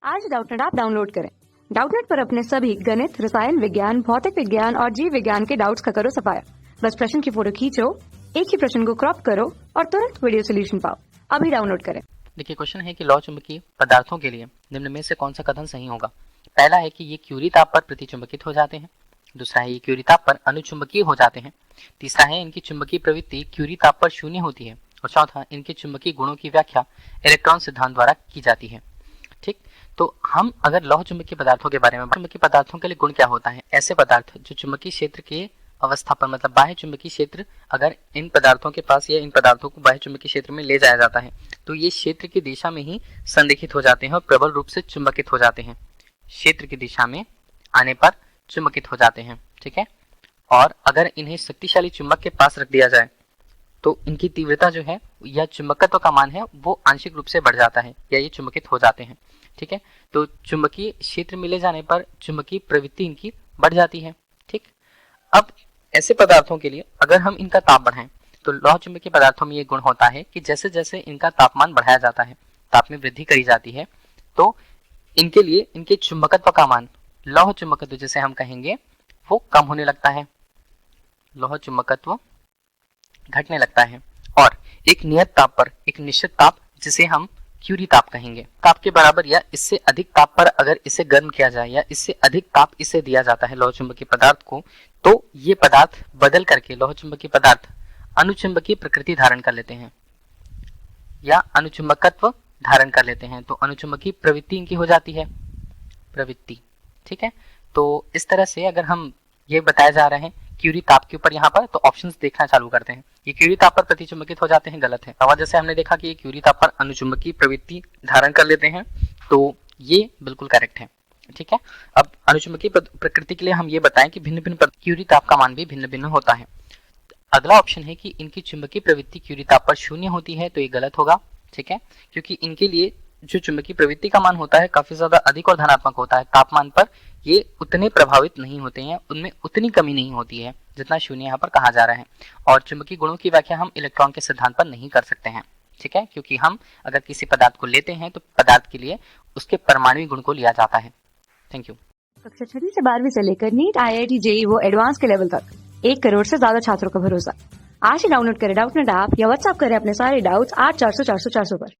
आज Doubtnut app download करें। Doubtnut पर अपने सभी गणित, रसायन विज्ञान, भौतिक विज्ञान और जीव विज्ञान के डाउट्स का करो सफाया। बस प्रश्न की फोटो खींचो, एक ही प्रश्न को क्रॉप करो और तुरंत वीडियो सोल्यूशन पाओ। अभी डाउनलोड करें। देखिए, क्वेश्चन है कि लौह चुंबकीय पदार्थों के लिए निम्न में से कौन सा कथन सही होगा। पहला है कि ये क्यूरी ताप पर प्रतिचुंबकित हो जाते हैं। दूसरा है ये क्यूरी ताप पर अनुचुंबकीय हो जाते हैं। तीसरा है इनकी चुंबकीय प्रवृत्ति क्यूरी ताप पर शून्य होती है। और चौथा, इनके चुंबकीय गुणों की व्याख्या इलेक्ट्रॉन सिद्धांत द्वारा की जाती है। ठीक, तो हम अगर लौह चुंबकीय पदार्थों के बारे में, चुंबकीय पदार्थों के लिए गुण क्या होता है, ऐसे पदार्थ जो चुंबकीय क्षेत्र के अवस्था पर, मतलब बाह्य चुंबकीय क्षेत्र, अगर इन पदार्थों के पास या इन पदार्थों को बाह्य चुंबकीय क्षेत्र में ले जाया जाता है तो ये क्षेत्र की दिशा में ही संरेखित हो जाते हैं और प्रबल रूप से चुंबकित हो जाते हैं। क्षेत्र की दिशा में आने पर चुंबकित हो जाते हैं। ठीक है, और अगर इन्हें शक्तिशाली चुंबक के पास रख दिया जाए तो इनकी तीव्रता जो है या चुंबकत्व का मान है वो आंशिक रूप से बढ़ जाता है या ये चुंबकित हो जाते हैं। ठीक है, तो चुंबकीय क्षेत्र में ले जाने पर चुंबकीय प्रवृत्ति इनकी बढ़ जाती है। ठीक, अब ऐसे पदार्थों के लिए अगर हम इनका ताप बढ़ाएं तो लौह चुंबकीय पदार्थों में ये गुण होता है कि जैसे जैसे इनका तापमान बढ़ाया जाता है, ताप में वृद्धि करी जाती है, तो इनके लिए इनके चुंबकत्व का मान, लौह चुंबकत्व जिसे हम कहेंगे, वो कम होने लगता है। लौह चुंबकत्व घटने लगता है और एक नियत ताप पर, एक निश्चित ताप जिसे हम क्यूरी ताप कहेंगे, ताप के बराबर या इससे अधिक ताप पर अगर इसे गर्म किया जाए या इससे अधिक ताप इसे दिया जाता है लौह चुंबकीय पदार्थ को, तो ये पदार्थ बदल करके लौह चुंबकीय पदार्थ अनुचुंबकीय प्रकृति धारण कर लेते हैं या अनुचुंबकत्व धारण कर लेते हैं। तो अनुचुंबकीय प्रवृत्ति इनकी हो जाती है, प्रवृत्ति। ठीक है, तो इस तरह से अगर हम ये बताया जा रहे हैं क्यूरी ताप के ऊपर यहाँ पर, तो ऑप्शंस देखना चालू करते हैं। ये क्यूरी ताप पर प्रतिचुंबकित हो जाते हैं, गलत है। और जैसे हमने देखा कि ये क्यूरी ताप पर अनुचुंबकीय प्रवृत्ति धारण कर लेते हैं, तो ये बिल्कुल करेक्ट है। ठीक है, अब अनुचुंबकीय प्रकृति के लिए हम ये बताएं कि भिन्न भिन्न क्यूरी ताप का मान भी भिन्न भिन्न होता है। अगला ऑप्शन है कि इनकी चुंबकीय प्रवृत्ति क्यूरी ताप पर शून्य होती है, तो ये गलत होगा। ठीक है, क्योंकि इनके लिए जो चुंबकीय प्रवृत्ति का मान होता है काफी ज्यादा अधिक और धनात्मक होता है। तापमान पर ये उतने प्रभावित नहीं होते हैं, उनमें उतनी कमी नहीं होती है जितना शून्य यहाँ पर कहा जा रहा है। और चुंबकीय गुणों की व्याख्या हम इलेक्ट्रॉन के सिद्धांत पर नहीं कर सकते हैं। ठीक है, क्योंकि हम अगर किसी पदार्थ को लेते हैं तो पदार्थ के लिए उसके परमाणु गुण को लिया जाता है। Thank you. कक्षा 6 से 12वीं से लेकर नीट, IIT, JEE वो एडवांस के लेवल तक 1 करोड़ से ज्यादा छात्रों का भरोसा। आज ही डाउनलोड करें डाउटनेट ऐप या व्हाट्सएप करें अपने सारे डाउट्स 8400 400 400 पर।